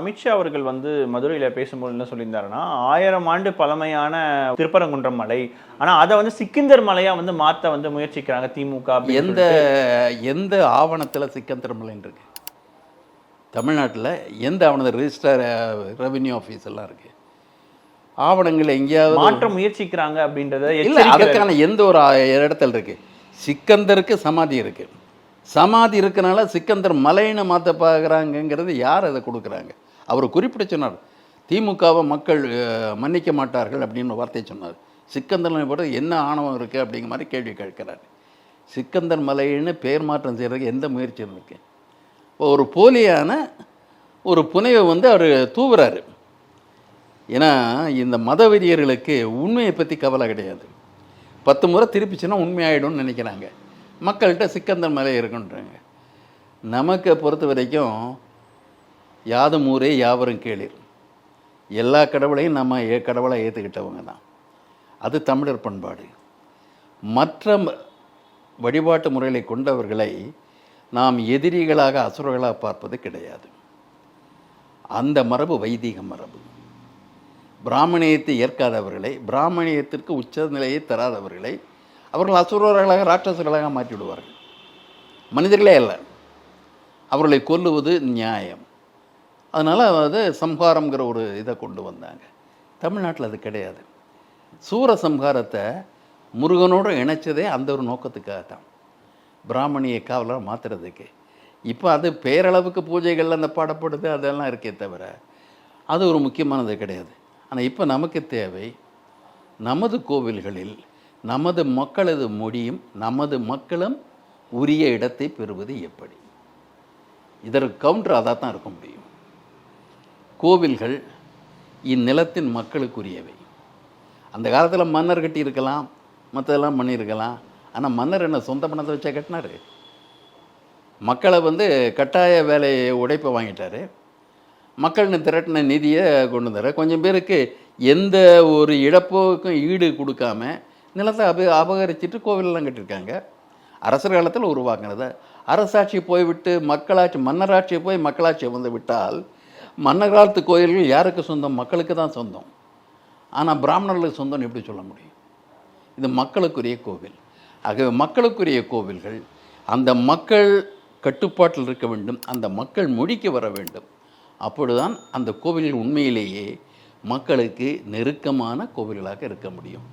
அமித்ஷா அவர்கள் வந்து மதுரையில் பேசும்போது என்ன சொல்லியிருந்தாருன்னா 1000 ஆண்டு பழமையான திருப்பரங்குன்றம் மலை, ஆனால் அதை வந்து சிக்கந்தர் மலையா வந்து மாற்ற வந்து முயற்சிக்கிறாங்க திமுக. எந்த ஆவணத்தில் சிக்கந்தர் மலைன்னு இருக்கு? தமிழ்நாட்டில் எந்த ஆவணத்தில் ரிஜிஸ்டர் ரெவென்யூ ஆஃபீஸ் எல்லாம் இருக்கு? ஆவணங்கள் எங்கேயாவது மாற்ற முயற்சிக்கிறாங்க அப்படின்றத இல்லை, அதுக்கான எந்த ஒரு இடத்துல இருக்கு? சிக்கந்தருக்கு சமாதி இருக்கு. சமாதி இருக்கனால சிக்கந்தர் மலைன்னு மாற்ற பார்க்குறாங்கங்கிறது யார் அதை கொடுக்குறாங்க? அவர் குறிப்பிட்டு சொன்னார், திமுகவை மக்கள் மன்னிக்க மாட்டார்கள் அப்படின்னு வார்த்தை சொன்னார். சிக்கந்தர் போட்டு என்ன ஆணவம் இருக்குது அப்படிங்கிற மாதிரி கேள்வி கேட்கிறார். சிக்கந்தர் மலைன்னு பெயர் மாற்றம் செய்கிறதுக்கு எந்த முயற்சி இருக்கு? ஒரு போலியான ஒரு புனைவை வந்து அவர் தூவுறாரு. ஏன்னா இந்த மதவெறியர்களுக்கு உண்மையை பற்றி கவலை கிடையாது. 10 முறை திருப்பிச்சுன்னா உண்மையாயிடும்னு நினைக்கிறாங்க. மக்கள்கிட்ட சிக்கந்தர் மலை இருக்குன்றாங்க. நமக்கு பொறுத்த வரைக்கும் யாதும் ஊரே யாவரும் கேளீர். எல்லா கடவுளையும் நம்ம கடவுளாக ஏற்றுக்கிட்டவங்க தான். அது தமிழர் பண்பாடு. மற்ற வழிபாட்டு முறைகளை கொண்டவர்களை நாம் எதிரிகளாக அசுரர்களாக பார்ப்பது கிடையாது. அந்த மரபு வைதிக மரபு. பிராமணியத்தை ஏற்காதவர்களை, பிராமணியத்திற்கு உச்ச நிலையை தராதவர்களை அவர்கள் அசுரர்களாக ராட்சசர்களாக மாற்றிவிடுவார்கள். மனிதர்களே அல்ல, அவர்களை கொல்லுவது நியாயம். அதனால் அது சம்ஹாரங்கிற ஒரு இதை கொண்டு வந்தாங்க. தமிழ்நாட்டில் அது கிடையாது. சூர சம்ஹாரத்தை முருகனோடு இணைச்சதே அந்த ஒரு நோக்கத்துக்காக தான், பிராமணிய காவலரை மாற்றுறதுக்கு. இப்போ அது பேரளவுக்கு பூஜைகள் அந்த பாடப்படுது, அதெல்லாம் இருக்கே தவிர அது ஒரு முக்கியமானது கிடையாது. ஆனால் இப்போ நமக்கு தேவை, நமது கோவில்களில் நமது மக்களது மொழியும் நமது மக்களும் உரிய இடத்தை பெறுவது எப்படி? இதற்கு கவுண்டர் அதாக தான் இருக்க முடியும். கோவில்கள் இந்நிலத்தின் மக்களுக்குரியவை. அந்த காலத்தில் மன்னர் கட்டி இருக்கலாம், மற்றதெல்லாம் பண்ணியிருக்கலாம். ஆனால் மன்னர் என்ன சொந்த பணத்தை வச்சா கட்டினார்? மக்களை வந்து கட்டாய வேலையை உடைப்பை வாங்கிட்டார். மக்கள்னு திரட்டின நிதியை கொண்டு வந்தார். கொஞ்சம் பேருக்கு எந்த ஒரு இழப்புக்கும் ஈடு கொடுக்காம நிலத்தை அபகரிச்சுட்டு கோவிலெல்லாம் கட்டியிருக்காங்க. அரசர் காலத்தில் உருவாக்குனது. அரசாட்சி போய்விட்டு மக்களாட்சி, மன்னராட்சியை போய் மக்களாட்சியை வந்து விட்டால் மன்னர் காலத்து கோயில்கள் யாருக்கு சொந்தம்? மக்களுக்கு தான் சொந்தம். ஆனால் பிராமணர்களுக்கு சொந்தம்னு எப்படி சொல்ல முடியும்? இது மக்களுக்குரிய கோவில். ஆகவே மக்களுக்குரிய கோவில்கள் அந்த மக்கள் கட்டுப்பாட்டில் இருக்க வேண்டும், அந்த மக்கள் மொழிக்கு வர வேண்டும். அப்பொழுதுதான் அந்த கோவில்கள் உண்மையிலேயே மக்களுக்கு நெருக்கமான கோவில்களாக இருக்க முடியும்.